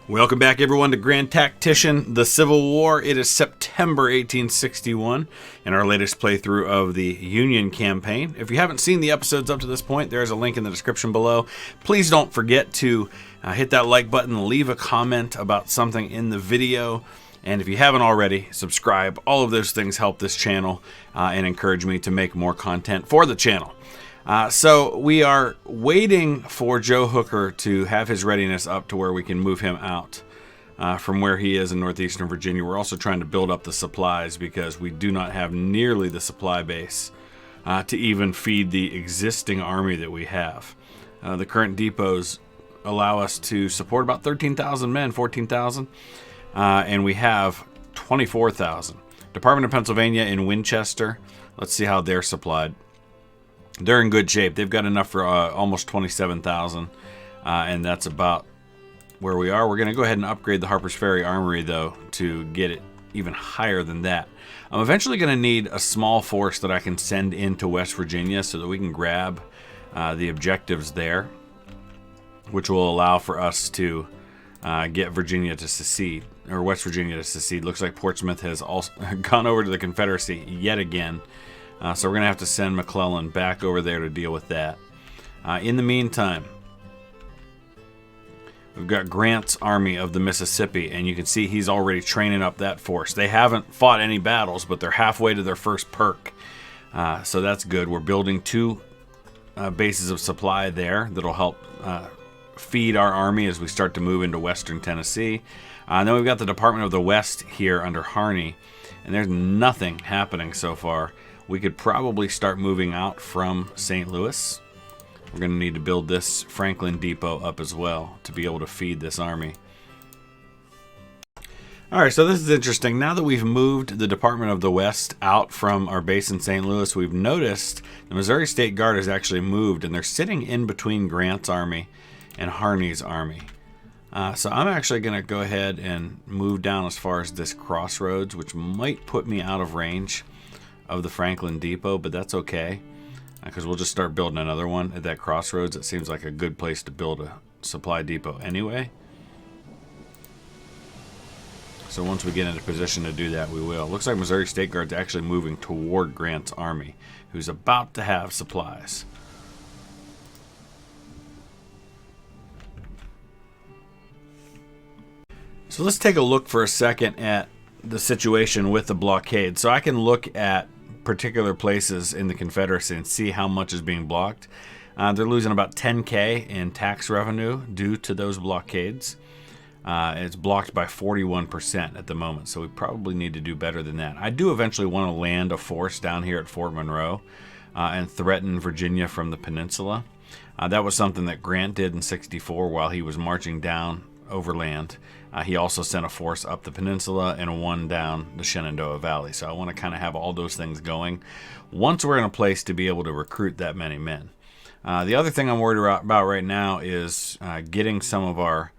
Welcome back, everyone, to Grand Tactician, The Civil War. It is September 1861, and our latest playthrough of the Union campaign. If you haven't seen the episodes up to this point, there is a link in the description below. Please don't forget to hit that like button, leave a comment about something in the video, and if you haven't already, subscribe. All of those things help this channel and encourage me to make more content for the channel. So we are waiting for Joe Hooker to have his readiness up to where we can move him out from where he is in northeastern Virginia. We're also trying to build up the supplies because we do not have nearly the supply base to even feed the existing army that we have. The current depots allow us to support about 13,000 men, 14,000, and we have 24,000. Department of Pennsylvania in Winchester, let's see how they're supplied. They're in good shape. They've got enough for almost 27,000, and that's about where we are. We're going to go ahead and upgrade the Harper's Ferry Armory, though, to get it even higher than that. I'm eventually going to need a small force that I can send into West Virginia so that we can grab the objectives there, which will allow for us to get Virginia to secede, or West Virginia to secede. Looks like Portsmouth has also gone over to the Confederacy yet again. So we're going to have to send McClellan back over there to deal with that. In the meantime, we've got Grant's Army of the Mississippi, and you can see he's already training up that force. They haven't fought any battles, but they're halfway to their first perk. So that's good. We're building two bases of supply there that'll help feed our army as we start to move into western Tennessee. Then we've got the Department of the West here under Harney, and there's nothing happening so far. We could probably start moving out from St. Louis. We're going to need to build this Franklin Depot up as well to be able to feed this army. Alright, so this is interesting. Now that we've moved the Department of the West out from our base in St. Louis, we've noticed the Missouri State Guard has actually moved, and they're sitting in between Grant's army and Harney's army. So I'm actually going to go ahead and move down as far as this crossroads, which might put me out of range of the Franklin Depot, but that's okay because we'll just start building another one at that crossroads. It seems like a good place to build a supply depot anyway. So once we get into position to do that, we will. Looks like Missouri State Guard's actually moving toward Grant's army, who's about to have supplies. So let's take a look for a second at the situation with the blockade. So I can look at particular places in the Confederacy and see how much is being blocked. They're losing about 10K in tax revenue due to those blockades. It's blocked by 41% at the moment, so we probably need to do better than that. I do eventually want to land a force down here at Fort Monroe and threaten Virginia from the peninsula. That was something that Grant did in '64 while he was marching down overland. He also sent a force up the peninsula and one down the Shenandoah Valley. So I want to kind of have all those things going once we're in a place to be able to recruit that many men. The other thing I'm worried about right now is getting some of our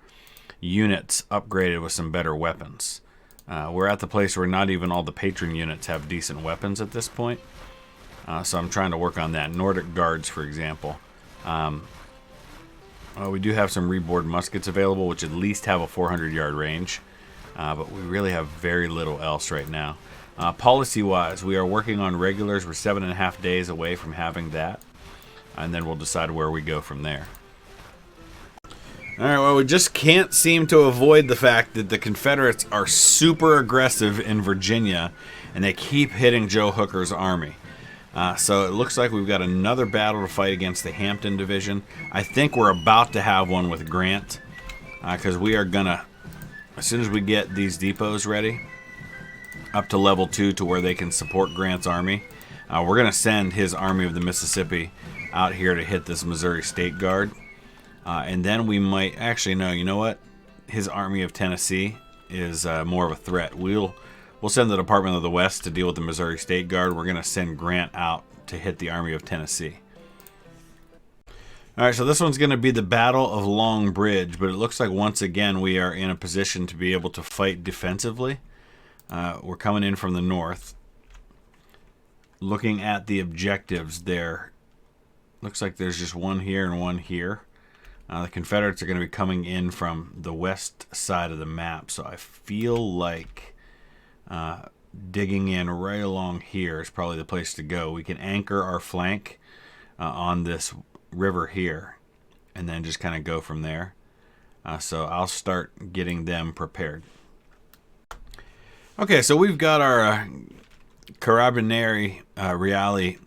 units upgraded with some better weapons. We're at the place where not even all the patron units have decent weapons at this point. So I'm trying to work on that. Nordic Guards, for example. We do have some reboard muskets available, which at least have a 400-yard range, but we really have very little else right now. Policy-wise, we are working on regulars. We're 7.5 days away from having that, and then we'll decide where we go from there. Alright, well, we just can't seem to avoid the fact that the Confederates are super aggressive in Virginia, and they keep hitting Joe Hooker's army. So it looks like we've got another battle to fight against the Hampton Division. I think we're about to have one with Grant, because we are gonna, as soon as we get these depots ready, up to level 2 to where they can support Grant's army, we're gonna send his Army of the Mississippi out here to hit this Missouri State Guard. And then we might, actually no, you know what? His Army of Tennessee is more of a threat. We'll send the Department of the West to deal with the Missouri State Guard. We're going to send Grant out to hit the Army of Tennessee. Alright, so this one's going to be the Battle of Long Bridge, but it looks like once again we are in a position to be able to fight defensively. We're coming in from the north. Looking at the objectives there, looks like there's just one here and one here. The Confederates are going to be coming in from the west side of the map, so I feel like digging in right along here is probably the place to go. We can anchor our flank on this river here, and then just kind of go from there. So I'll start getting them prepared. Okay, so we've got our Carabinieri Reali,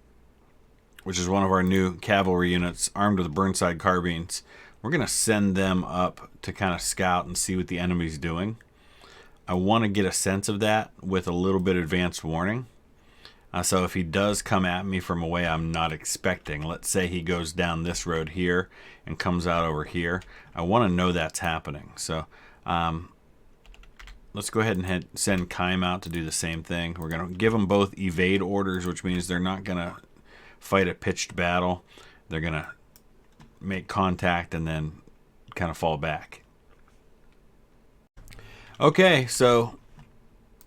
which is one of our new cavalry units, armed with Burnside carbines. We're going to send them up to kind of scout and see what the enemy's doing. I want to get a sense of that with a little bit of advance warning. So if he does come at me from a way I'm not expecting, let's say he goes down this road here and comes out over here, I want to know that's happening. So let's go ahead and send Keim out to do the same thing. We're going to give them both evade orders, which means they're not going to fight a pitched battle. They're going to make contact and then kind of fall back. Okay, so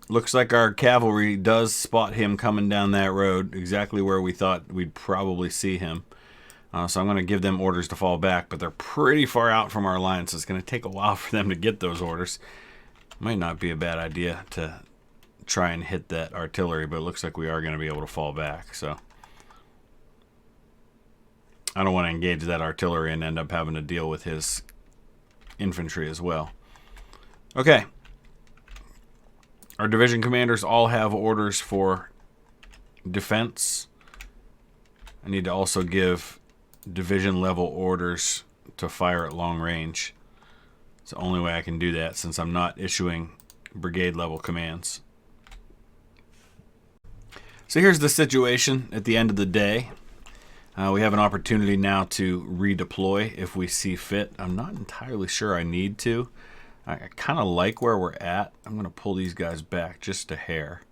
looks like our cavalry does spot him coming down that road, exactly where we thought we'd probably see him. So I'm going to give them orders to fall back, but they're pretty far out from our line, so it's going to take a while for them to get those orders. Might not be a bad idea to try and hit that artillery, but it looks like we are going to be able to fall back. So I don't want to engage that artillery and end up having to deal with his infantry as well. Okay. Our division commanders all have orders for defense. I need to also give division level orders to fire at long range. It's the only way I can do that since I'm not issuing brigade level commands. So here's the situation at the end of the day. We have an opportunity now to redeploy if we see fit. I'm not entirely sure I need to. I kind of like where we're at. I'm going to pull these guys back just a hair.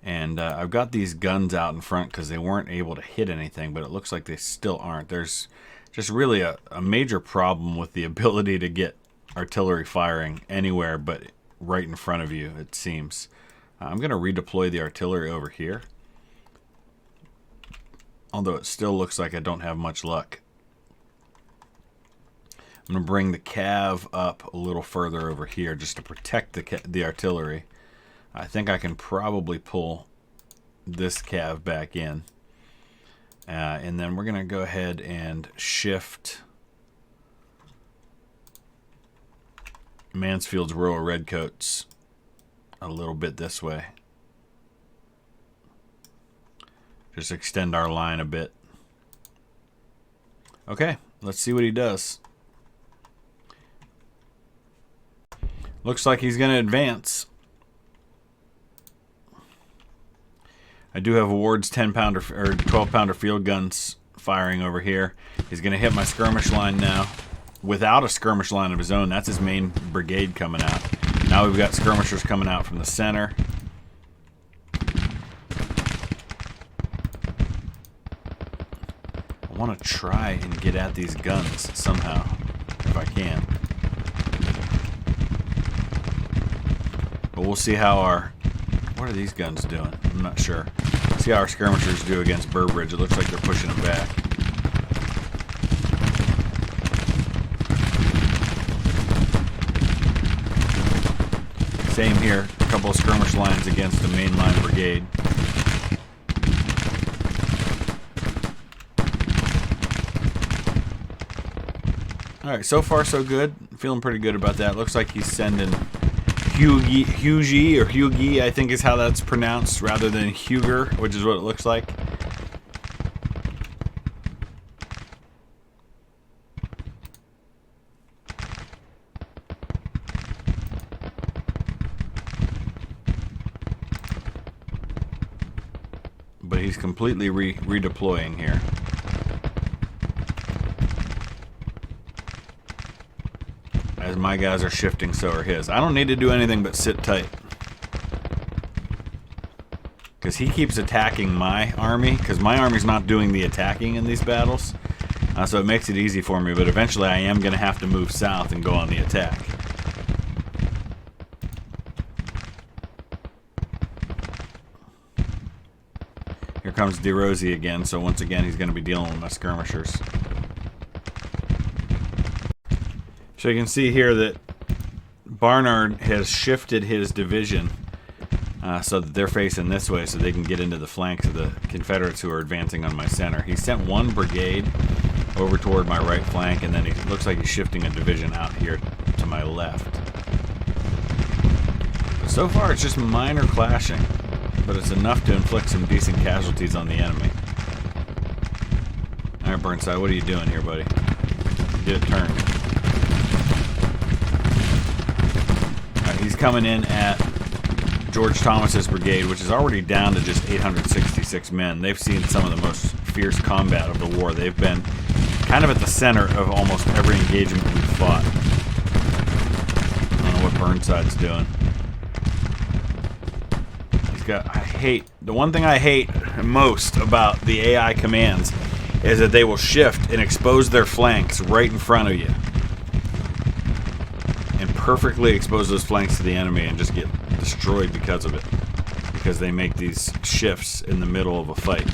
And I've got these guns out in front because they weren't able to hit anything, but it looks like they still aren't. There's just really a major problem with the ability to get artillery firing anywhere but right in front of you, it seems. I'm going to redeploy the artillery over here. Although it still looks like I don't have much luck. I'm going to bring the cav up a little further over here just to protect the artillery. I think I can probably pull this cav back in. And then we're going to go ahead and shift Mansfield's row of redcoats a little bit this way. Just extend our line a bit. Okay, let's see what he does. Looks like he's going to advance. I do have Ward's 10-pounder or 12-pounder field guns firing over here. He's going to hit my skirmish line now without a skirmish line of his own. That's his main brigade coming out. Now we've got skirmishers coming out from the center. I want to try and get at these guns somehow, if I can. But we'll see how our... What are these guns doing? I'm not sure. See how our skirmishers do against Burbridge. It looks like they're pushing them back. Same here. A couple of skirmish lines against the mainline brigade. Alright, so far so good. Feeling pretty good about that. Looks like he's sending Hugie, or Hugie, I think is how that's pronounced, rather than Huger, which is what it looks like. But he's completely redeploying here. As my guys are shifting, so are his. I don't need to do anything but sit tight. Because he keeps attacking my army, because my army's not doing the attacking in these battles. So it makes it easy for me, but eventually I am going to have to move south and go on the attack. Here comes DeRosie again, so once again he's going to be dealing with my skirmishers. So you can see here that Barnard has shifted his division so that they're facing this way so they can get into the flanks of the Confederates who are advancing on my center. He sent one brigade over toward my right flank, and then he looks like he's shifting a division out here to my left. But so far it's just minor clashing, but it's enough to inflict some decent casualties on the enemy. Alright, Burnside, what are you doing here, buddy? You did a turn. Alright, he's coming in at George Thomas's brigade, which is already down to just 866 men. They've seen some of the most fierce combat of the war. They've been kind of at the center of almost every engagement we've fought. I don't know what Burnside's doing. He's got... The one thing I hate most about the AI commands is that they will shift and expose their flanks right in front of you. And perfectly expose those flanks to the enemy and just get destroyed because of it. Because they make these shifts in the middle of a fight.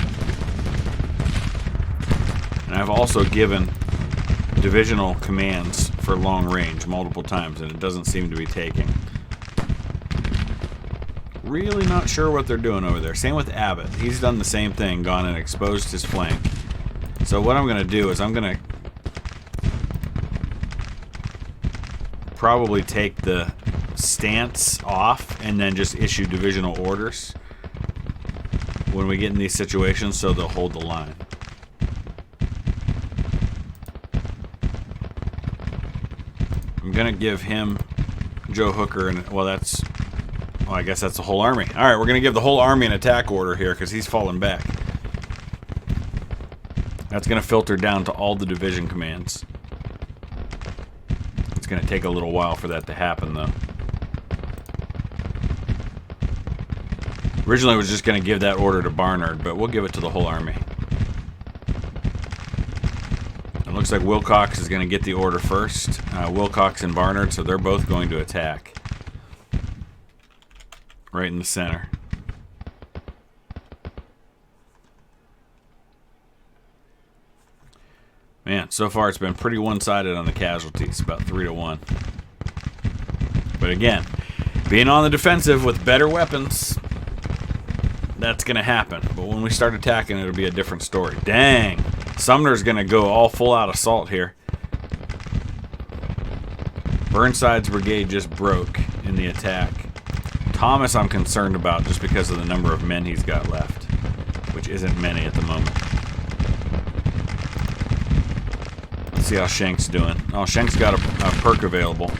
And I've also given divisional commands for long range multiple times, and it doesn't seem to be taking. Really not sure what they're doing over there. Same with Abbott. He's done the same thing, gone and exposed his flank. So what I'm going to do is I'm going to probably take the stance off and then just issue divisional orders when we get in these situations so they'll hold the line. I'm going to give him Joe Hooker, and well, I guess that's the whole army. Alright, we're going to give the whole army an attack order here because he's falling back. That's going to filter down to all the division commands. It's going to take a little while for that to happen, though. Originally, I was just going to give that order to Barnard, but we'll give it to the whole army. It looks like Wilcox is going to get the order first. Wilcox and Barnard, so they're both going to attack. Right in the center. Man, so far it's been pretty one-sided on the casualties, about 3-1. But again, being on the defensive with better weapons, that's going to happen. But when we start attacking, it'll be a different story. Dang! Sumner's going to go all full-out assault here. Burnside's brigade just broke in the attack. Thomas I'm concerned about just because of the number of men he's got left, which isn't many at the moment. Let's see how Shank's doing. Oh, Shank's got a perk available.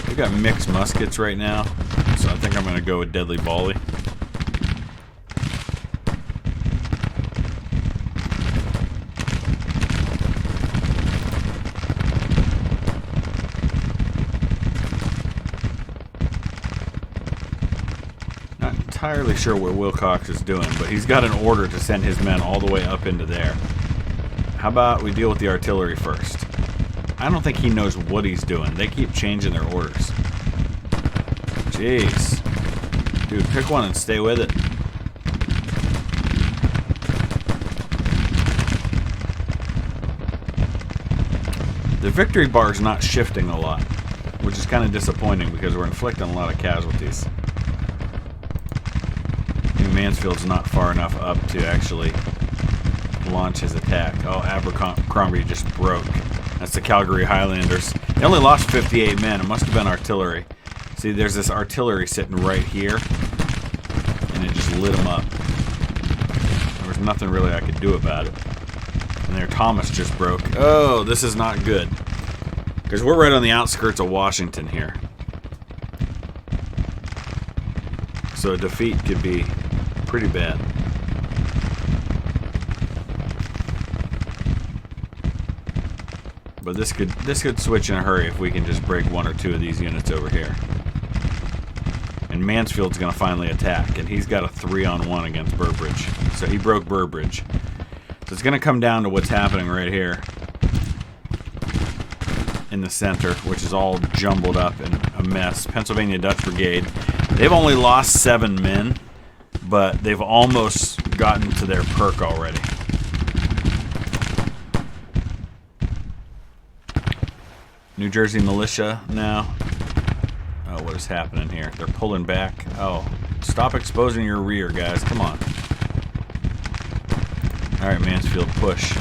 We got mixed muskets right now, so I think I'm going to go with Deadly Volley. Entirely sure what Wilcox is doing, but he's got an order to send his men all the way up into there. How about we deal with the artillery first? I don't think he knows what he's doing. They keep changing their orders. Jeez. Dude, pick one and stay with it. The victory bar is not shifting a lot, which is kind of disappointing because we're inflicting a lot of casualties. Mansfield's not far enough up to actually launch his attack. Oh, Abercrombie just broke. That's the Calgary Highlanders. They only lost 58 men. It must have been artillery. See, there's this artillery sitting right here, and it just lit them up. There was nothing really I could do about it. And there, Thomas just broke. Oh, this is not good. Because we're right on the outskirts of Washington here. So a defeat could be pretty bad. But this could switch in a hurry if we can just break one or two of these units over here. And Mansfield's going to finally attack, and he's got a 3-on-1 against Burbridge. So he broke Burbridge. So it's going to come down to what's happening right here in the center, which is all jumbled up and a mess. Pennsylvania Dutch Brigade They've only lost 7 men, but they've almost gotten to their perk already. New Jersey militia now. Oh, what is happening here? They're pulling back. Oh, stop exposing your rear, guys. Come on. Alright, Mansfield, push.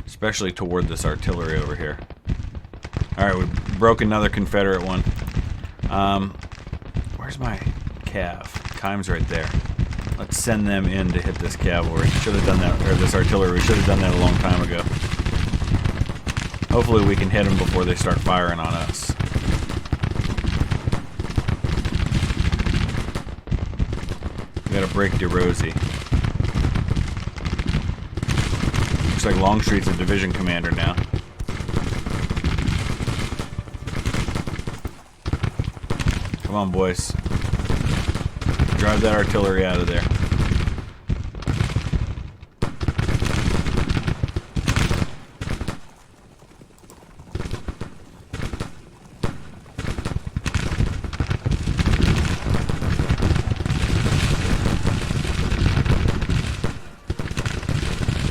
Especially toward this artillery over here. Alright, we broke another Confederate one. Where's my cav? Kime's right there. Let's send them in to hit this cavalry. Should have done that, or this artillery. We should have done that a long time ago. Hopefully we can hit them before they start firing on us. We gotta break DeRosie. Looks like Longstreet's a division commander now. Come on, boys. Drive that artillery out of there.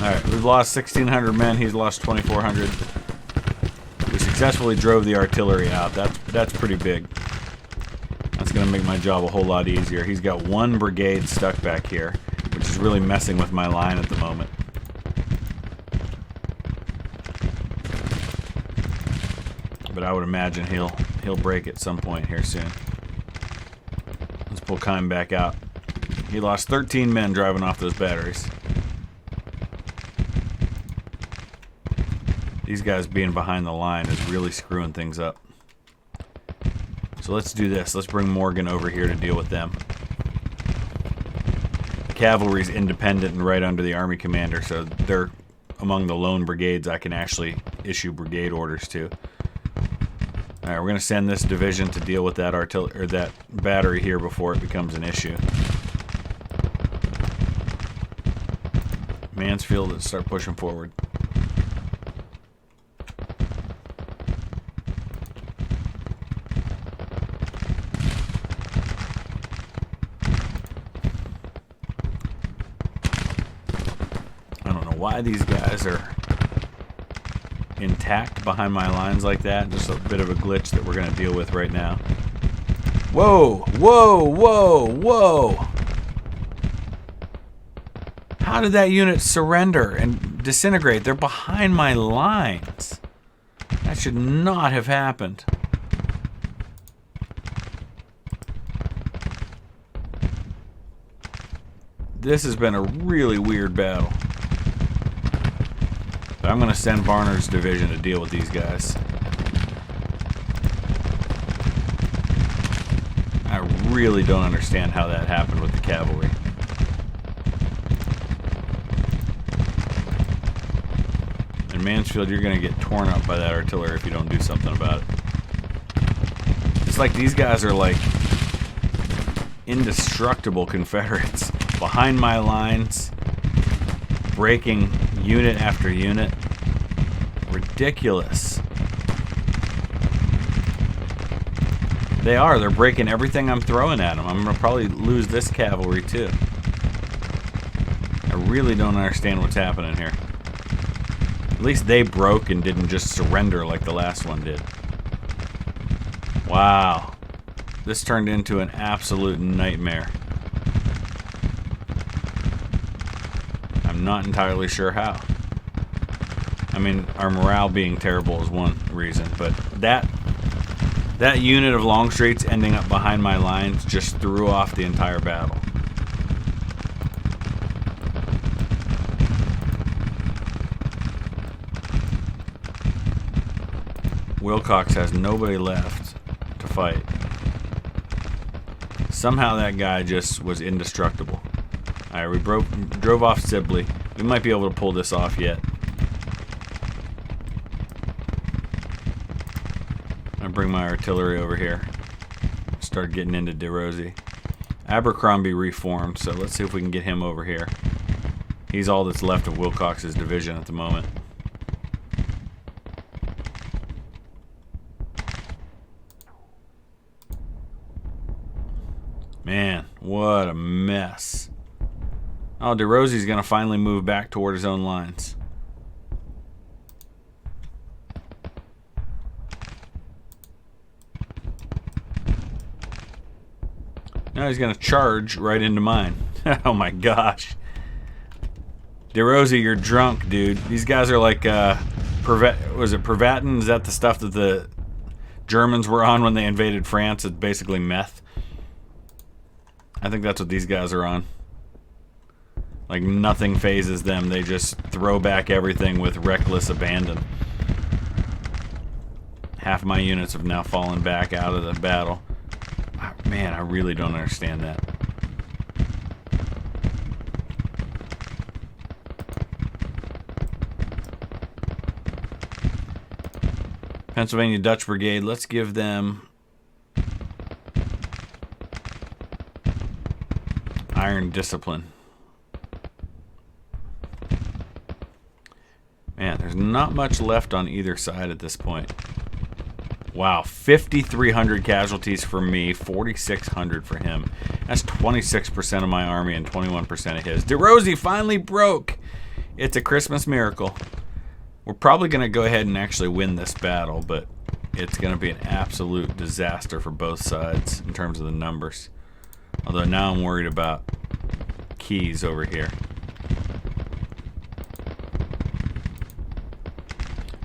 Alright, we've lost 1,600 men. He's lost 2,400. We successfully drove the artillery out. That's pretty big. That's going to make my job a whole lot easier. He's got 1 brigade stuck back here, which is really messing with my line at the moment. But I would imagine he'll break at some point here soon. Let's pull Kime back out. He lost 13 men driving off those batteries. These guys being behind the line is really screwing things up. So let's do this. Let's bring Morgan over here to deal with them. Cavalry's independent and right under the army commander, so they're among the lone brigades I can actually issue brigade orders to. Alright, we're going to send this division to deal with that artillery or that battery here before it becomes an issue. Mansfield, let's start pushing forward. Why these guys are intact behind my lines like that. Just a bit of a glitch that we're going to deal with right now. Whoa! Whoa! Whoa! Whoa! How did that unit surrender and disintegrate? They're behind my lines. That should not have happened. This has been a really weird battle. But I'm going to send Barnard's division to deal with these guys. I really don't understand how that happened with the cavalry. And Mansfield, you're going to get torn up by that artillery if you don't do something about it. It's like these guys are like indestructible Confederates. Behind my lines, breaking unit after unit. Ridiculous. They're breaking everything I'm throwing at them. I'm going to probably lose this cavalry too. I really don't understand what's happening here. At least they broke and didn't just surrender like the last one did. Wow. This turned into an absolute nightmare. I'm not entirely sure how. I mean, our morale being terrible is one reason, but that unit of Longstreet's ending up behind my lines just threw off the entire battle. Wilcox has nobody left to fight. Somehow that guy just was indestructible. Alright, we drove off Sibley. We might be able to pull this off yet. I'm gonna bring my artillery over here. Start getting into DeRosie. Abercrombie reformed, so let's see if we can get him over here. He's all that's left of Wilcox's division at the moment. Man, what a mess. Oh, DeRosie's going to finally move back toward his own lines. Now he's going to charge right into mine. Oh my gosh. DeRosie, you're drunk, dude. These guys are like, was it Privatin? Is that the stuff that the Germans were on when they invaded France? It's basically meth. I think that's what these guys are on. Like, nothing phases them. They just throw back everything with reckless abandon. Half my units have now fallen back out of the battle. Man, I really don't understand that. Pennsylvania Dutch Brigade, let's give them iron discipline. Man, there's not much left on either side at this point. Wow, 5,300 casualties for me, 4,600 for him. That's 26% of my army and 21% of his. DeRosie finally broke. It's a Christmas miracle. We're probably going to go ahead and actually win this battle, but it's going to be an absolute disaster for both sides in terms of the numbers. Although now I'm worried about keys over here.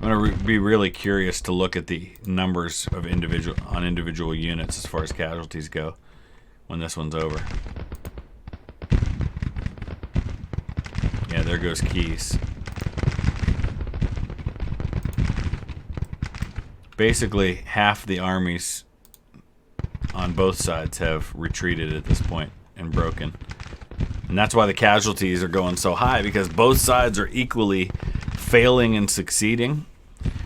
I'm going to be really curious to look at the numbers of individual units as far as casualties go when this one's over. Yeah, there goes keys. Basically, half the armies on both sides have retreated at this point and broken. And that's why the casualties are going so high, because both sides are equally failing and succeeding,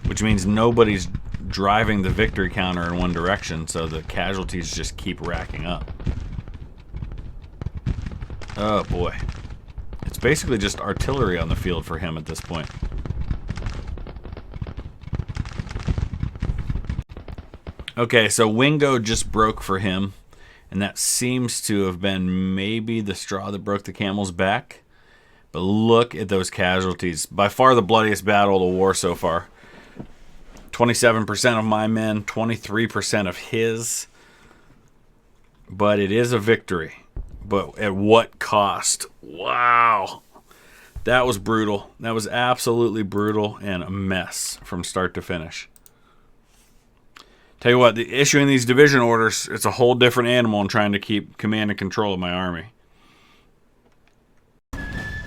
which means nobody's driving the victory counter in one direction, so the casualties just keep racking up. Oh boy. It's basically just artillery on the field for him at this point. Okay, so Wingo just broke for him, and that seems to have been maybe the straw that broke the camel's back. But look at those casualties. By far the bloodiest battle of the war so far. 27% of my men, 23% of his. But it is a victory. But at what cost? Wow. That was brutal. That was absolutely brutal and a mess from start to finish. Tell you what, issuing these division orders, it's a whole different animal in trying to keep command and control of my army.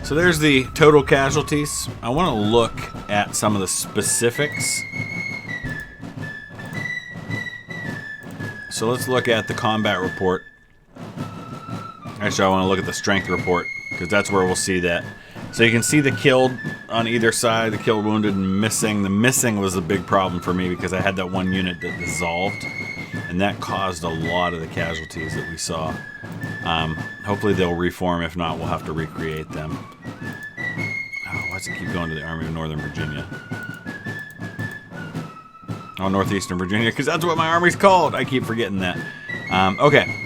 So there's the total casualties. I want to look at some of the specifics. So let's look at the combat report. Actually, I want to look at the strength report, because that's where we'll see that. So you can see the killed on either side, the killed, wounded, and missing. The missing was a big problem for me because I had that one unit that dissolved, and that caused a lot of the casualties that we saw. Hopefully they'll reform. If not, we'll have to recreate them. Oh, why does it keep going to the Army of Northern Virginia? Oh, Northeastern Virginia, because that's what my army's called. I keep forgetting that. Okay.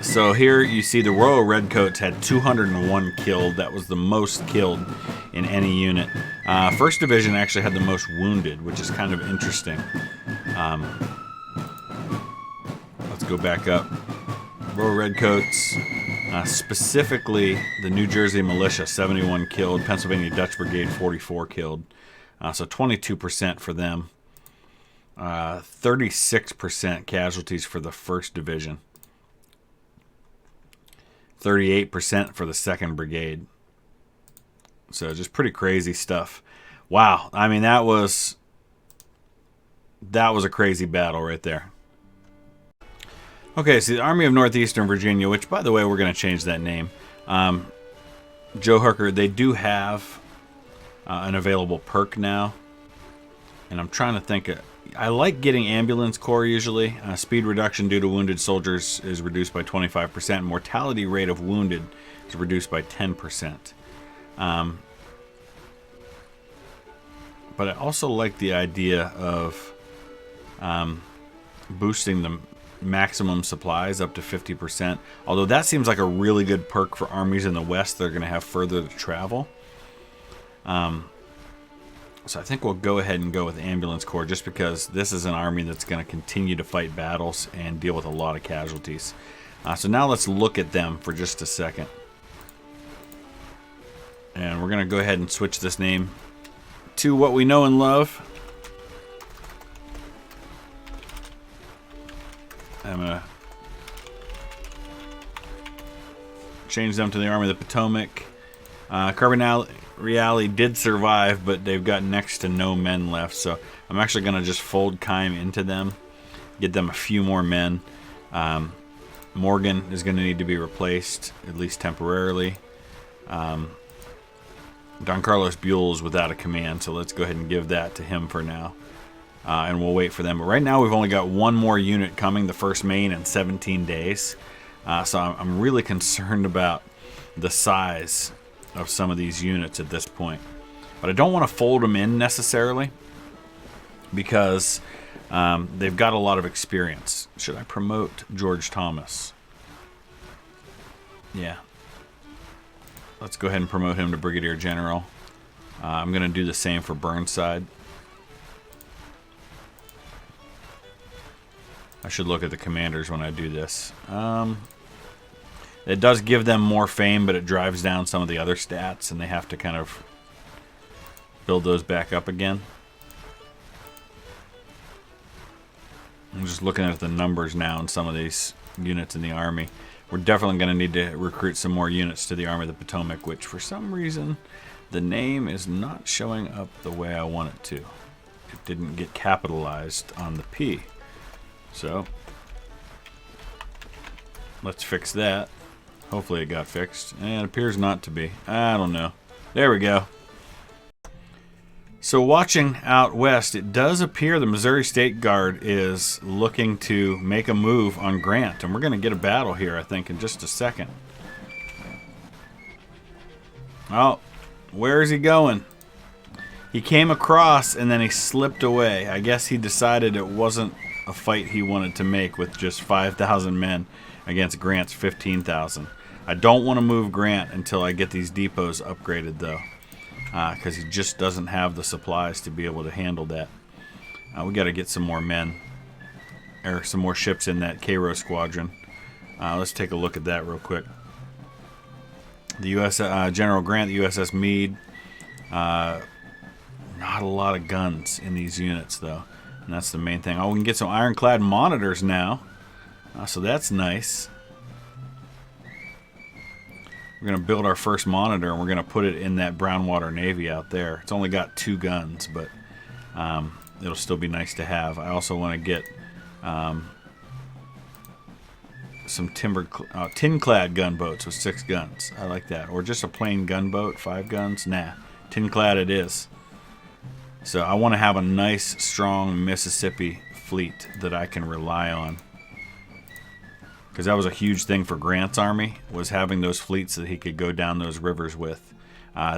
So here you see the Royal Redcoats had 201 killed. That was the most killed in any unit. 1st Division actually had the most wounded, which is kind of interesting. Let's go back up. Royal Redcoats, specifically the New Jersey Militia, 71 killed. Pennsylvania Dutch Brigade, 44 killed. So 22% for them. 36% casualties for the 1st Division. 38% for the 2nd Brigade. So just pretty crazy stuff. Wow. I mean, that was a crazy battle right there. Okay, so the Army of Northeastern Virginia, which, by the way, we're going to change that name. Joe Hooker, they do have an available perk now. And I'm trying to think. I like getting Ambulance Corps usually. Speed reduction due to wounded soldiers is reduced by 25%. Mortality rate of wounded is reduced by 10%. But I also like the idea of boosting the maximum supplies up to 50%. Although that seems like a really good perk for armies in the west. They're going to have further to travel. So I think we'll go ahead and go with Ambulance Corps just because this is an army that's going to continue to fight battles and deal with a lot of casualties. So now let's look at them for just a second. And we're going to go ahead and switch this name to what we know and love. I'm going to change them to the Army of the Potomac. Carbonari did survive, but they've got next to no men left, so I'm actually going to just fold Keim into them, get them a few more men. Morgan is going to need to be replaced, at least temporarily. Don Carlos Buell is without a command, so let's go ahead and give that to him for now. And we'll wait for them. But right now we've only got one more unit coming, the first main, in 17 days. So I'm really concerned about the size of some of these units at this point. But I don't want to fold them in necessarily because they've got a lot of experience. Should I promote George Thomas? Yeah. Let's go ahead and promote him to Brigadier General. I'm going to do the same for Burnside. I should look at the commanders when I do this. It does give them more fame, but it drives down some of the other stats, and they have to kind of build those back up again. I'm just looking at the numbers now in some of these units in the Army. We're definitely going to need to recruit some more units to the Army of the Potomac, which for some reason the name is not showing up the way I want it to. It didn't get capitalized on the P. So let's fix that. Hopefully it got fixed. And it appears not to be. I don't know. There we go. So watching out west, it does appear the Missouri State Guard is looking to make a move on Grant. And we're going to get a battle here, I think, in just a second. Oh, where is he going? He came across and then he slipped away. I guess he decided it wasn't a fight he wanted to make with just 5,000 men against Grant's 15,000. I don't want to move Grant until I get these depots upgraded, though, because he just doesn't have the supplies to be able to handle that. We got to get some more men, or some more ships in that Cairo squadron. Let's take a look at that real quick. The U.S. General Grant, the USS Meade. Not a lot of guns in these units, though, and that's the main thing. Oh, we can get some ironclad monitors now, so that's nice. We're going to build our first monitor, and we're going to put it in that Brownwater Navy out there. It's only got 2 guns, but it'll still be nice to have. I also want to get some tin-clad gunboats with 6 guns. I like that. Or just a plain gunboat, 5 guns. Nah, tin-clad it is. So I want to have a nice, strong Mississippi fleet that I can rely on. Because that was a huge thing for Grant's army, was having those fleets that he could go down those rivers with.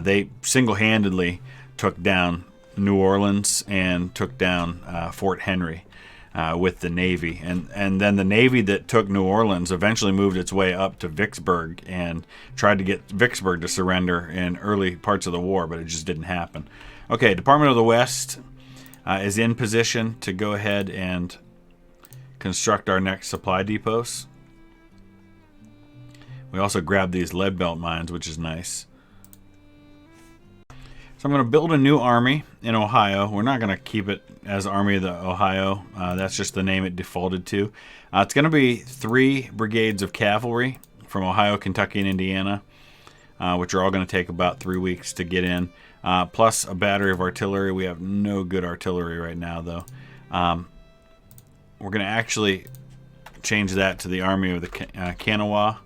They single-handedly took down New Orleans and took down Fort Henry with the Navy. And then the Navy that took New Orleans eventually moved its way up to Vicksburg and tried to get Vicksburg to surrender in early parts of the war, but it just didn't happen. Okay, Department of the West is in position to go ahead and construct our next supply depots. We also grabbed these lead belt mines, which is nice. So I'm going to build a new army in Ohio. We're not going to keep it as Army of the Ohio. That's just the name it defaulted to. It's going to be 3 brigades of cavalry from Ohio, Kentucky, and Indiana, which are all going to take about 3 weeks to get in, plus a battery of artillery. We have no good artillery right now, though. We're going to actually change that to the Army of the Kanawha.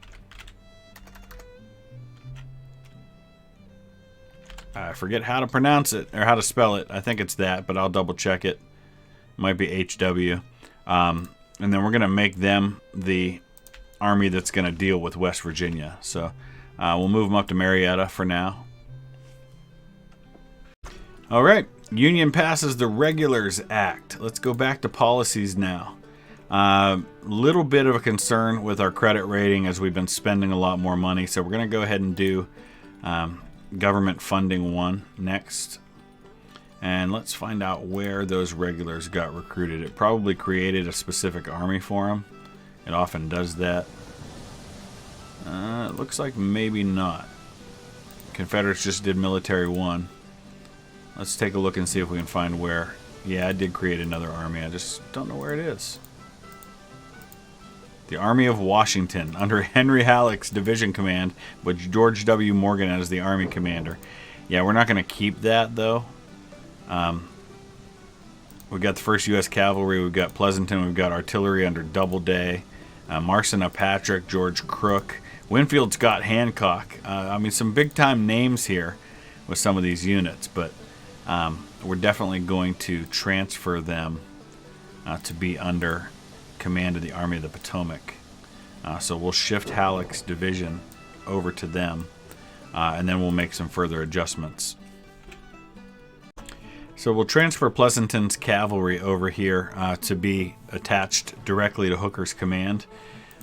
I forget how to pronounce it, or how to spell it. I think it's that, but I'll double check it. It might be HW. And then we're going to make them the army that's going to deal with West Virginia. So we'll move them up to Marietta for now. All right. Union passes the Regulars Act. Let's go back to policies now. Little bit of a concern with our credit rating as we've been spending a lot more money. So we're going to go ahead and do government funding 1 next. And let's find out where those regulars got recruited. It probably created a specific army for them. It often does that. It looks like maybe not. Confederates just did military 1. Let's take a look and see if we can find where. Yeah, I did create another army. I just don't know where it is. The Army of Washington, under Henry Halleck's division command, with George W. Morgan as the army commander. Yeah, we're not going to keep that, though. We've got the 1st U.S. Cavalry. We've got Pleasanton. We've got artillery under Doubleday. Marcin Patrick, George Crook. Winfield Scott Hancock. I mean, some big-time names here with some of these units, but we're definitely going to transfer them to be under command of the Army of the Potomac. So we'll shift Halleck's division over to them, and then we'll make some further adjustments. So we'll transfer Pleasanton's cavalry over here to be attached directly to Hooker's command.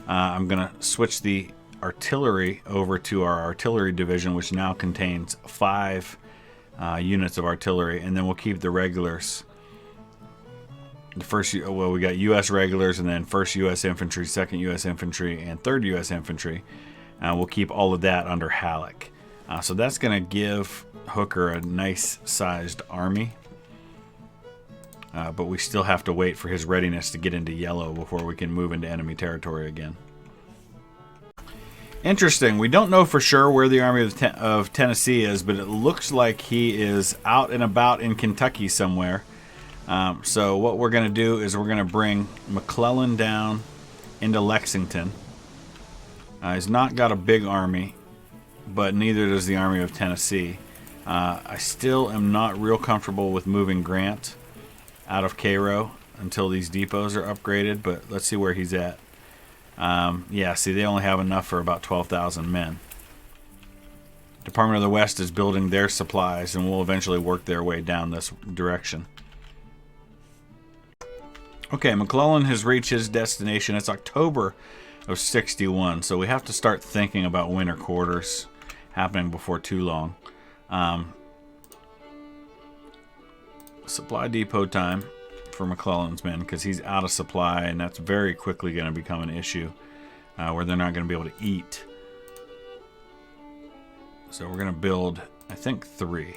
I'm going to switch the artillery over to our artillery division, which now contains 5 units of artillery, and then we'll keep the regulars. The first, well, we got U.S. regulars, and then 1st U.S. Infantry, 2nd U.S. Infantry, and 3rd U.S. Infantry. We'll keep all of that under Halleck. So that's going to give Hooker a nice-sized army. But we still have to wait for his readiness to get into yellow before we can move into enemy territory again. Interesting. We don't know for sure where the Army of Tennessee is, but it looks like he is out and about in Kentucky somewhere. So what we're going to do is we're going to bring McClellan down into Lexington. He's not got a big army, but neither does the Army of Tennessee. I still am not real comfortable with moving Grant out of Cairo until these depots are upgraded, but let's see where he's at. Yeah, see, they only have enough for about 12,000 men. Department of the West is building their supplies and will eventually work their way down this direction. Okay, McClellan has reached his destination. It's October of 61, so we have to start thinking about winter quarters happening before too long. Supply depot time for McClellan's men, because he's out of supply, and that's very quickly going to become an issue where they're not going to be able to eat. So we're going to build, I think, 3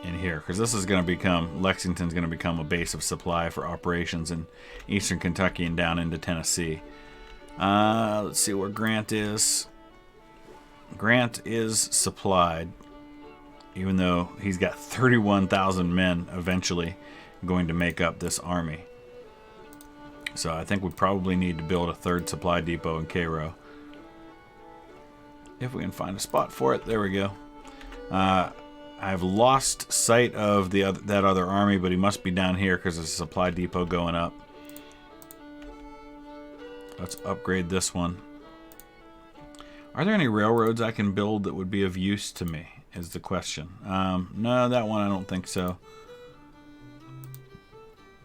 in here, because this is going to become, Lexington's going to become a base of supply for operations in eastern Kentucky and down into Tennessee. Let's see where Grant is. Grant is supplied, even though he's got 31,000 men eventually going to make up this army. So I think we probably need to build a 3rd supply depot in Cairo. If we can find a spot for it. There we go. I've lost sight of that other army, but he must be down here because there's a supply depot going up. Let's upgrade this one. Are there any railroads I can build that would be of use to me, is the question. No, that one I don't think so.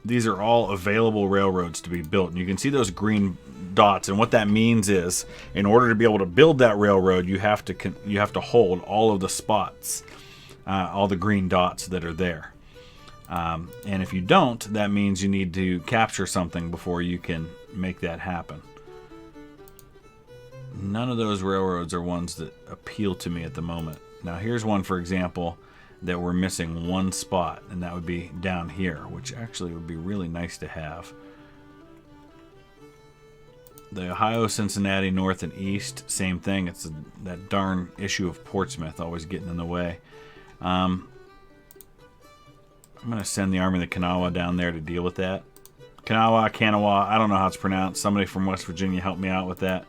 These are all available railroads to be built. And you can see those green dots, and what that means is, in order to be able to build that railroad, you have to hold all of the spots, all the green dots that are there. And if you don't, that means you need to capture something before you can make that happen. None of those railroads are ones that appeal to me at the moment. Now here's one, for example, that we're missing one spot, and that would be down here, which actually would be really nice to have. The Ohio, Cincinnati, North and East, same thing. It's that darn issue of Portsmouth always getting in the way. I'm going to send the Army of the Kanawha down there to deal with that. Kanawha, I don't know how it's pronounced. Somebody from West Virginia help me out with that.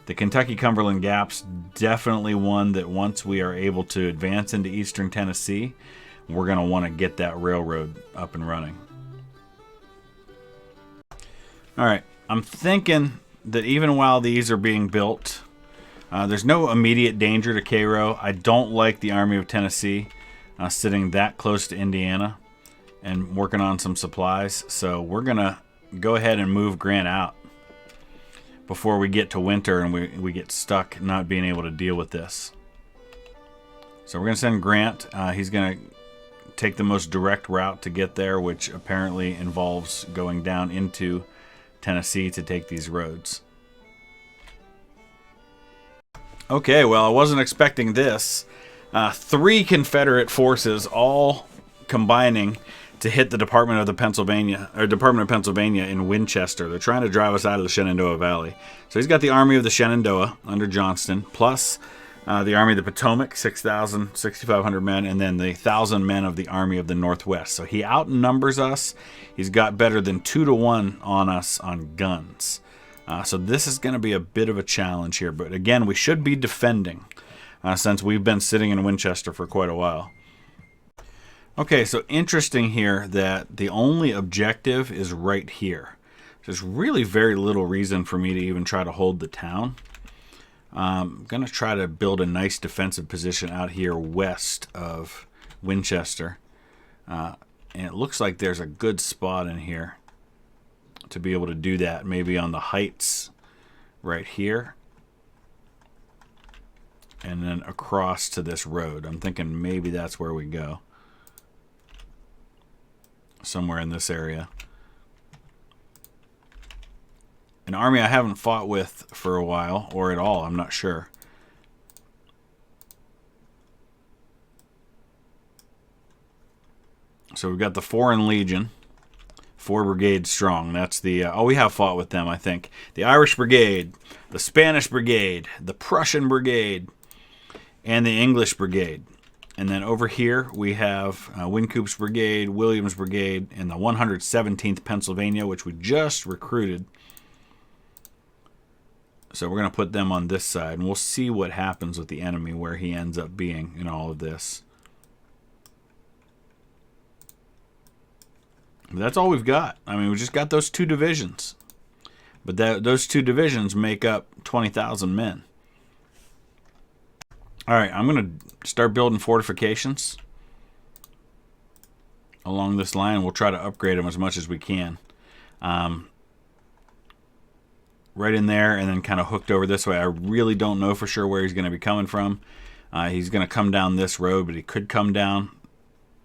The Kentucky-Cumberland Gap's definitely one that once we are able to advance into eastern Tennessee, we're going to want to get that railroad up and running. All right, I'm thinking that even while these are being built, there's no immediate danger to Cairo. I don't like the Army of Tennessee sitting that close to Indiana and working on some supplies, so we're going to go ahead and move Grant out before we get to winter and we get stuck not being able to deal with this. So we're going to send Grant. He's going to take the most direct route to get there, which apparently involves going down into Tennessee to take these roads. Okay, well, I wasn't expecting this. 3 Confederate forces all combining to hit the Department of Pennsylvania in Winchester. They're trying to drive us out of the Shenandoah Valley. So he's got the Army of the Shenandoah under Johnston, plus the Army of the Potomac, 6,000, 6,500 men, and then the 1,000 men of the Army of the Northwest. So he outnumbers us. He's got better than 2 to 1 on us on guns. So this is going to be a bit of a challenge here. But again, we should be defending since we've been sitting in Winchester for quite a while. Okay, so interesting here that the only objective is right here. There's really very little reason for me to even try to hold the town. I'm going to try to build a nice defensive position out here west of Winchester. And it looks like there's a good spot in here to be able to do that. Maybe on the heights right here. And then across to this road. I'm thinking maybe that's where we go. Somewhere in this area. An army I haven't fought with for a while, or at all, I'm not sure. So we've got the Foreign Legion, 4 brigades strong. That's the, we have fought with them, I think. The Irish Brigade, the Spanish Brigade, the Prussian Brigade, and the English Brigade. And then over here we have Wincoop's Brigade, Williams Brigade, and the 117th Pennsylvania, which we just recruited. So we're going to put them on this side, and we'll see what happens with the enemy, where he ends up being in all of this. But that's all we've got. I mean, we just got those 2 divisions. But those 2 divisions make up 20,000 men. All right, I'm going to start building fortifications along this line. We'll try to upgrade them as much as we can. Right in there and then kind of hooked over this way. I really don't know for sure where he's going to be coming from. He's going to come down this road, but he could come down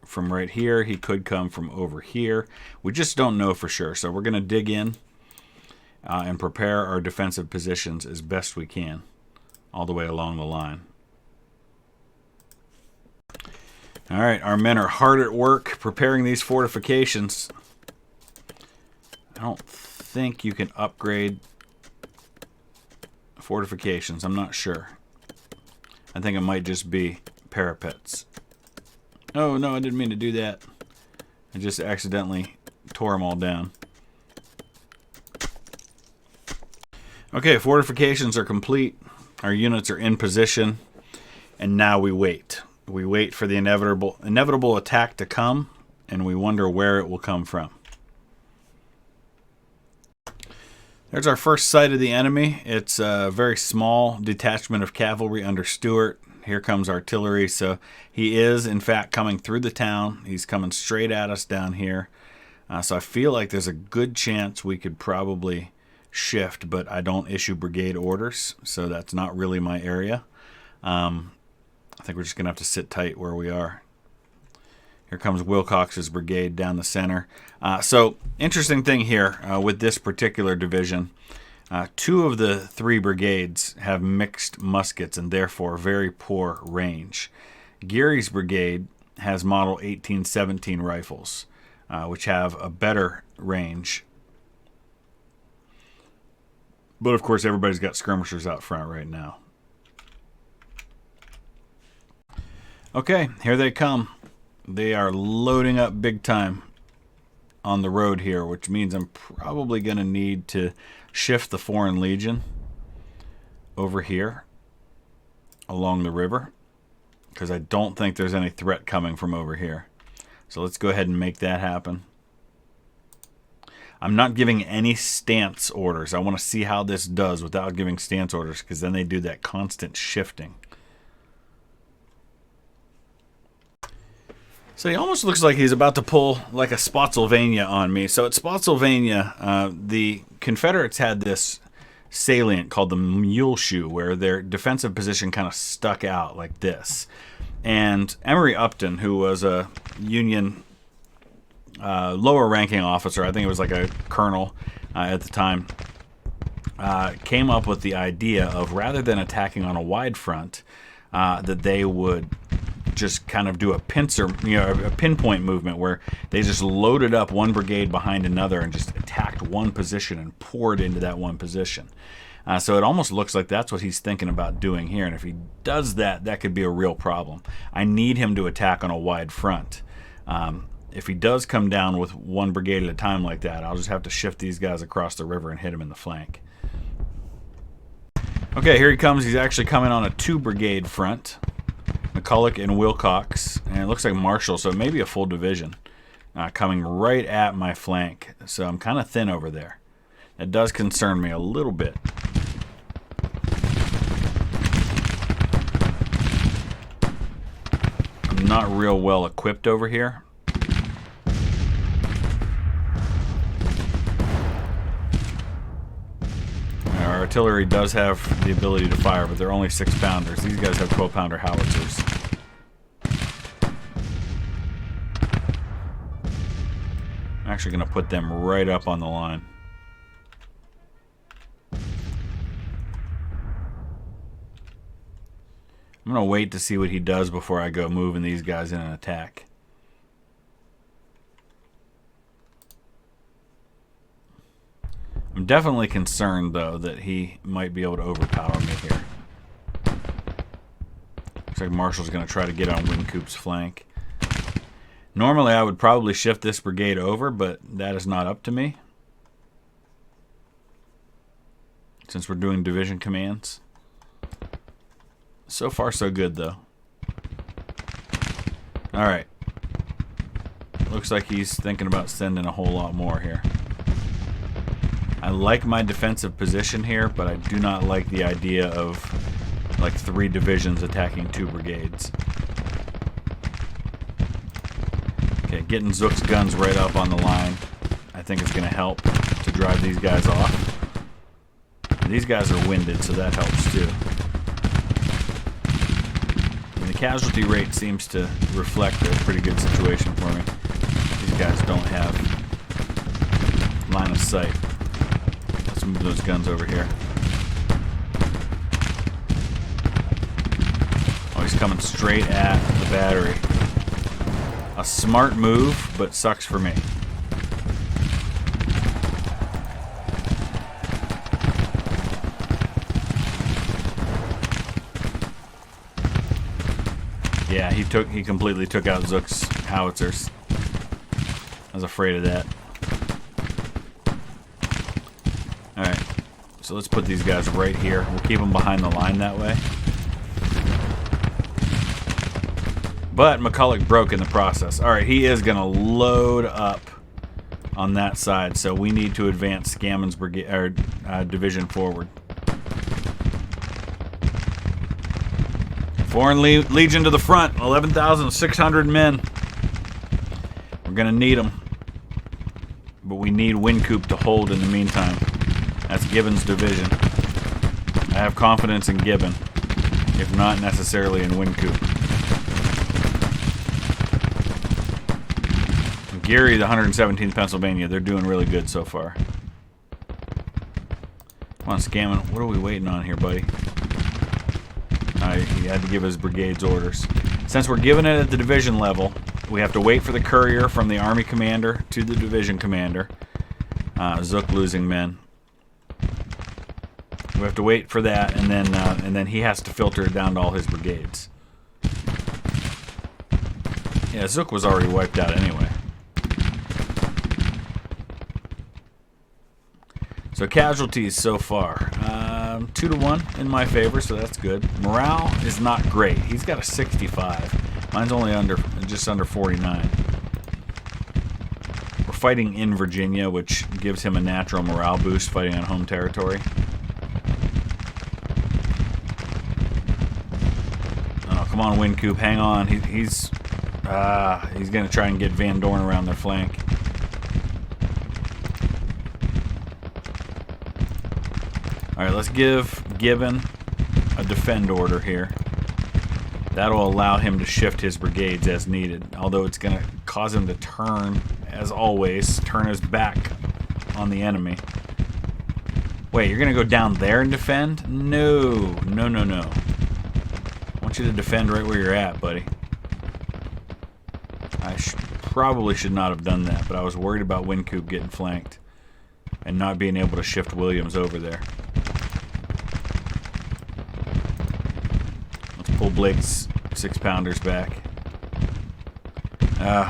from right here. He could come from over here. We just don't know for sure. So we're going to dig in and prepare our defensive positions as best we can all the way along the line. All right, our men are hard at work preparing these fortifications. I don't think you can upgrade fortifications. I'm not sure. I think it might just be parapets. Oh, no, I didn't mean to do that. I just accidentally tore them all down. Okay, fortifications are complete. Our units are in position. And now we wait. We wait for the inevitable attack to come, and we wonder where it will come from. There's our first sight of the enemy. It's a very small detachment of cavalry under Stuart. Here comes artillery. So he is, in fact, coming through the town. He's coming straight at us down here. So I feel like there's a good chance we could probably shift, but I don't issue brigade orders, so that's not really my area. I think we're just going to have to sit tight where we are. Here comes Wilcox's brigade down the center. So, interesting thing here with this particular division. 2 of the 3 brigades have mixed muskets and therefore very poor range. Geary's brigade has model 1817 rifles, which have a better range. But of course, everybody's got skirmishers out front right now. Okay, here they come. They are loading up big time on the road here, which means I'm probably going to need to shift the Foreign Legion over here along the river, because I don't think there's any threat coming from over here. So let's go ahead and make that happen. I'm not giving any stance orders. I want to see how this does without giving stance orders, because then they do that constant shifting. So he almost looks like he's about to pull like a Spotsylvania on me. So at Spotsylvania, the Confederates had this salient called the Mule Shoe, where their defensive position kind of stuck out like this. And Emory Upton, who was a Union lower-ranking officer, I think it was like a colonel at the time, came up with the idea of, rather than attacking on a wide front, that they would just kind of do a pinpoint movement where they just loaded up one brigade behind another and just attacked one position and poured into that one position. So it almost looks like that's what he's thinking about doing here. And if he does that, that could be a real problem. I need him to attack on a wide front. If he does come down with one brigade at a time like that, I'll just have to shift these guys across the river and hit him in the flank. Okay, here he comes. He's actually coming on a 2-brigade front. McCulloch and Wilcox, and it looks like Marshall, so maybe a full division coming right at my flank. So I'm kind of thin over there. That does concern me a little bit. I'm not real well equipped over here. Our artillery does have the ability to fire, but they're only 6-pounders. These guys have 12-pounder howitzers. I'm actually going to put them right up on the line. I'm going to wait to see what he does before I go moving these guys in an attack. I'm definitely concerned, though, that he might be able to overpower me here. Looks like Marshall's going to try to get on Wincoop's flank. Normally, I would probably shift this brigade over, but that is not up to me, since we're doing division commands. So far, so good, though. Alright. Looks like he's thinking about sending a whole lot more here. I like my defensive position here, but I do not like the idea of like 3 divisions attacking 2 brigades. Okay, getting Zook's guns right up on the line I think is going to help to drive these guys off. And these guys are winded, so that helps too. And the casualty rate seems to reflect a pretty good situation for me. These guys don't have line of sight. Let's move those guns over here. Oh, he's coming straight at the battery. A smart move, but sucks for me. Yeah, he completely took out Zook's howitzers. I was afraid of that. Alright, so let's put these guys right here. We'll keep them behind the line that way. But McCulloch broke in the process. Alright, he is going to load up on that side, so we need to advance Scammon's division forward. Foreign Legion to the front, 11,600 men. We're going to need them. But we need Wincoop to hold in the meantime. That's Gibbon's division. I have confidence in Gibbon, if not necessarily in Wincoop. Geary, the 117th Pennsylvania, they're doing really good so far. Come on, Scammon, what are we waiting on here, buddy? He had to give his brigades orders. Since we're giving it at the division level, we have to wait for the courier from the army commander to the division commander. Zook losing men. We have to wait for that, and then he has to filter it down to all his brigades. Yeah, Zook was already wiped out anyway. So casualties so far, 2-1 in my favor, so that's good. Morale is not great. He's got a 65. Mine's only just under 49. We're fighting in Virginia, which gives him a natural morale boost fighting on home territory. Oh, come on, Wincoop, hang on. He's He's going to try and get Van Dorn around their flank. Alright, let's give Gibbon a defend order here. That'll allow him to shift his brigades as needed. Although it's going to cause him to turn, as always, turn his back on the enemy. Wait, you're going to go down there and defend? No. No, no, no. I want you to defend right where you're at, buddy. I probably should not have done that, but I was worried about Wynkoop getting flanked and not being able to shift Williams over there. Let's pull Blake's 6-pounders back.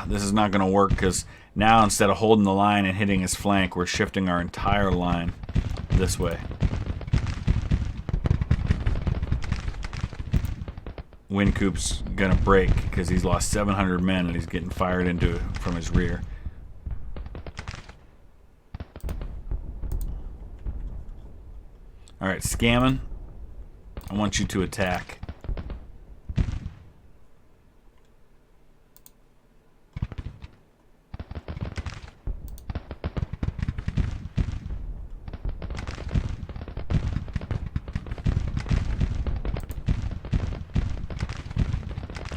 This is not going to work because now instead of holding the line and hitting his flank, we're shifting our entire line this way. Wynkoop's gonna break because he's lost 700 men and he's getting fired into from his rear. Alright, Scammon, I want you to attack.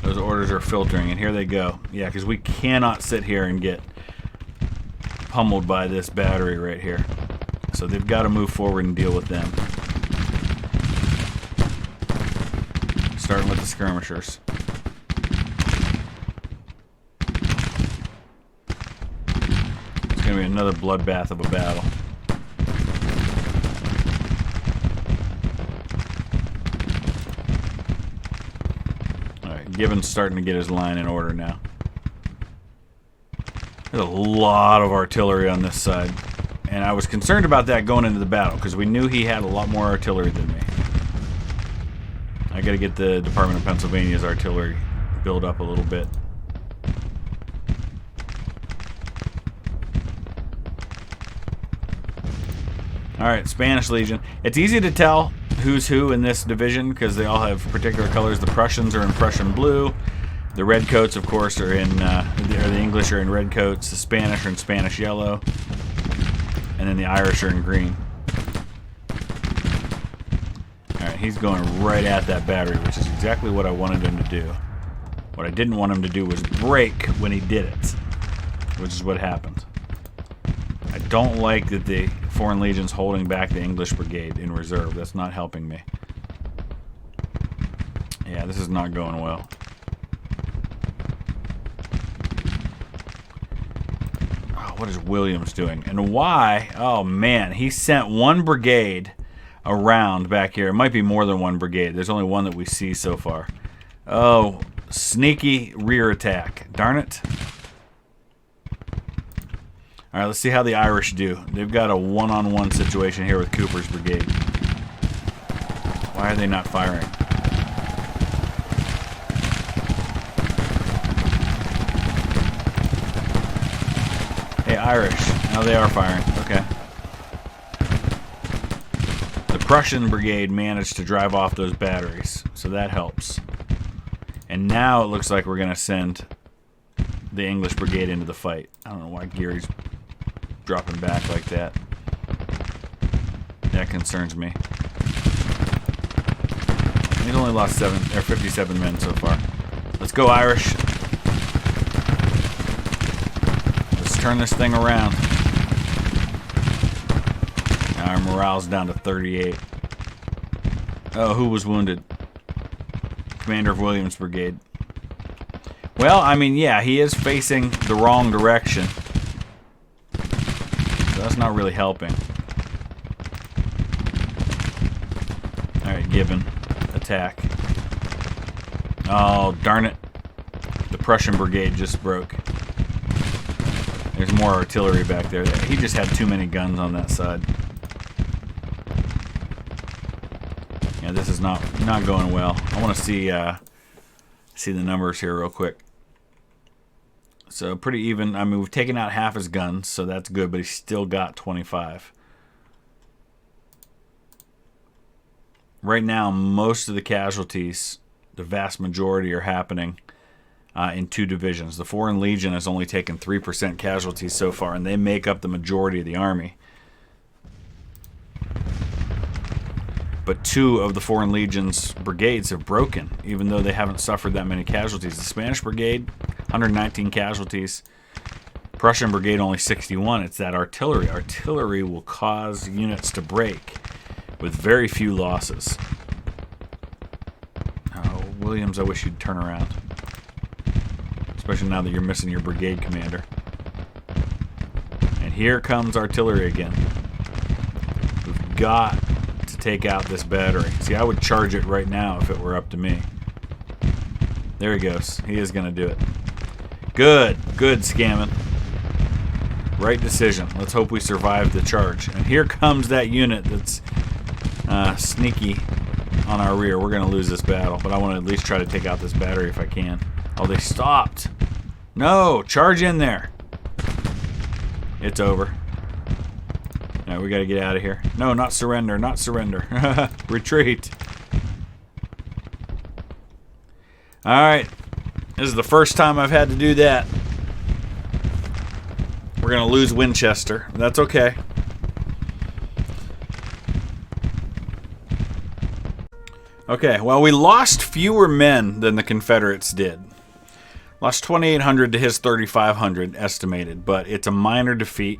Those orders are filtering, and here they go. Yeah, because we cannot sit here and get pummeled by this battery right here. So they've got to move forward and deal with them. Starting with the skirmishers. It's going to be another bloodbath of a battle. Gibbon's starting to get his line in order now. There's a lot of artillery on this side. And I was concerned about that going into the battle because we knew he had a lot more artillery than me. I gotta get the Department of Pennsylvania's artillery build up a little bit. Alright, Spanish Legion. It's easy to tell who's who in this division because they all have particular colors. The Prussians are in Prussian blue. The redcoats, of course, are in, the English are in red coats. The Spanish are in Spanish yellow. And then the Irish are in green. Alright, he's going right at that battery, which is exactly what I wanted him to do. What I didn't want him to do was break when he did it, which is what happened. I don't like that the Foreign Legion's holding back the English Brigade in reserve. That's not helping me. Yeah, this is not going well. Oh, what is Williams doing? And why? Oh, man. He sent one brigade around back here. It might be more than one brigade. There's only one that we see so far. Oh, sneaky rear attack. Darn it. Alright, let's see how the Irish do. They've got a one-on-one situation here with Cooper's brigade. Why are they not firing? Hey, Irish. Now they are firing. Okay. The Prussian brigade managed to drive off those batteries, so that helps. And now it looks like we're going to send the English brigade into the fight. I don't know why Geary's dropping back like that. That concerns me. He's only lost 57 men so far. Let's go, Irish. Let's turn this thing around. Now our morale's down to 38. Oh, who was wounded? Commander of Williams' brigade. Well, I mean, yeah, he is facing the wrong direction. That's not really helping. Alright, Gibbon. Attack. Oh, darn it. The Prussian brigade just broke. There's more artillery back there. He just had too many guns on that side. Yeah, this is not going well. I want to see the numbers here real quick. So pretty even. I mean, we've taken out half his guns, so that's good, but he's still got 25. Right now, most of the casualties, the vast majority, are happening in 2 divisions. The Foreign Legion has only taken 3% casualties so far, and they make up the majority of the army. But 2 of the Foreign Legion's brigades have broken, even though they haven't suffered that many casualties. The Spanish brigade, 119 casualties. Prussian brigade, only 61. It's that artillery. Artillery will cause units to break with very few losses. Oh, Williams, I wish you'd turn around. Especially now that you're missing your brigade commander. And here comes artillery again. We've got to take out this battery. See, I would charge it right now if it were up to me. There he goes. He is going to do it. Good. Good scamming. Right decision. Let's hope we survive the charge. And here comes that unit that's sneaky on our rear. We're going to lose this battle, but I want to at least try to take out this battery if I can. Oh, they stopped. No, charge in there. It's over. All right, we got to get out of here. No, not surrender, not surrender. Retreat. All right. This is the first time I've had to do that. We're going to lose Winchester. That's okay. Okay, well, we lost fewer men than the Confederates did. Lost 2,800 to his 3,500 estimated, but it's a minor defeat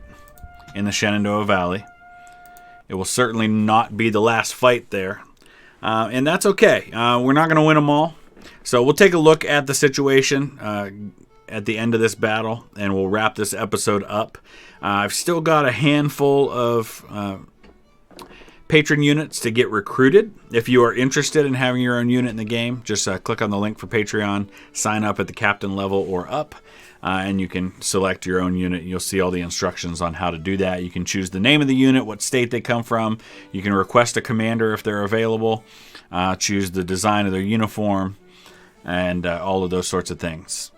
in the Shenandoah Valley. It will certainly not be the last fight there, and that's okay. We're not going to win them all, so we'll take a look at the situation at the end of this battle, and we'll wrap this episode up. I've still got a handful of patron units to get recruited. If you are interested in having your own unit in the game, just click on the link for Patreon, sign up at the captain level or up, and you can select your own unit. You'll see all the instructions on how to do that. You can choose the name of the unit, what state they come from. You can request a commander if they're available, choose the design of their uniform, and all of those sorts of things.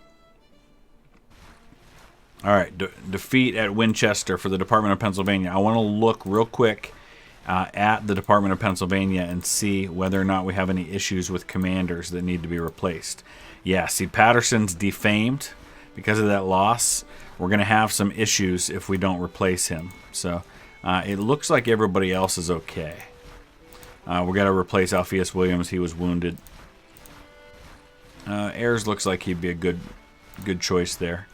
All right, defeat at Winchester for the Department of Pennsylvania. I want to look real quick at the Department of Pennsylvania and see whether or not we have any issues with commanders that need to be replaced. Yeah, see, Patterson's defamed because of that loss. We're going to have some issues if we don't replace him. So it looks like everybody else is okay. We're going to replace Alpheus Williams. He was wounded. Ayers looks like he'd be a good choice there.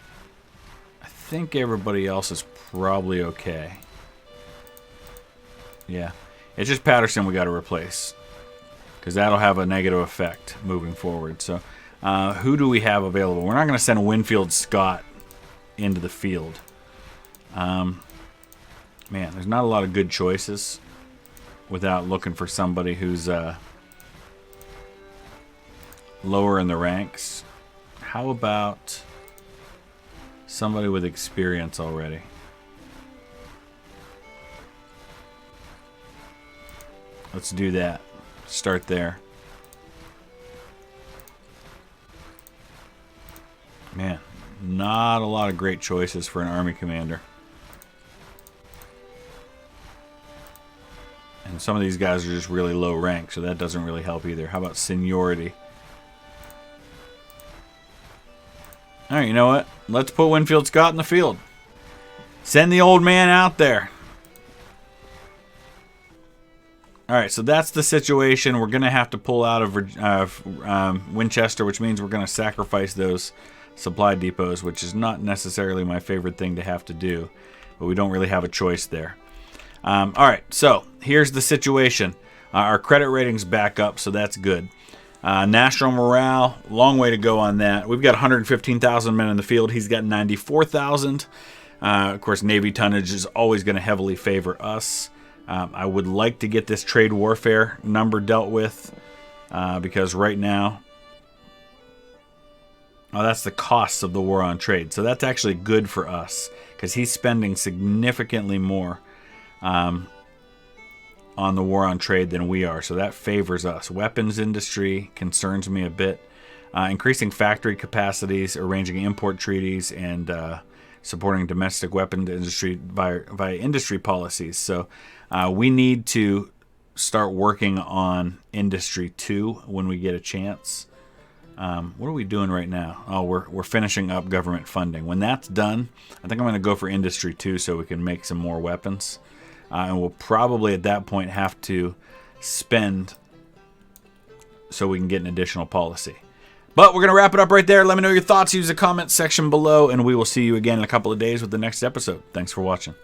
I think everybody else is probably okay. Yeah, it's just Patterson we got to replace because that'll have a negative effect moving forward. So who do we have available? We're not going to send Winfield Scott into the field. Man, there's not a lot of good choices without looking for somebody who's lower in the ranks. How about somebody with experience already? Let's do that. Start there. Man, not a lot of great choices for an army commander. And some of these guys are just really low rank, so that doesn't really help either. How about seniority? All right, you know what? Let's put Winfield Scott in the field. Send the old man out there. All right, so that's the situation. We're going to have to pull out of Winchester, which means we're going to sacrifice those supply depots, which is not necessarily my favorite thing to have to do, but we don't really have a choice there. All right, so here's the situation. Our credit rating's back up, so that's good. National morale, long way to go on that. We've got 115,000 men in the field. He's got 94,000. Of course, Navy tonnage is always going to heavily favor us. I would like to get this trade warfare number dealt with because right now, that's the costs of the war on trade. So that's actually good for us because he's spending significantly more on the war on trade than we are. So that favors us. Weapons industry concerns me a bit. Increasing factory capacities, arranging import treaties, and supporting domestic weapons industry via industry policies. So we need to start working on Industry 2 when we get a chance. What are we doing right now? Oh, we're finishing up government funding. When that's done, I think I'm going to go for industry too, so we can make some more weapons. And we'll probably at that point have to spend so we can get an additional policy. But we're going to wrap it up right there. Let me know your thoughts. Use the comment section below, and we will see you again in a couple of days with the next episode. Thanks for watching.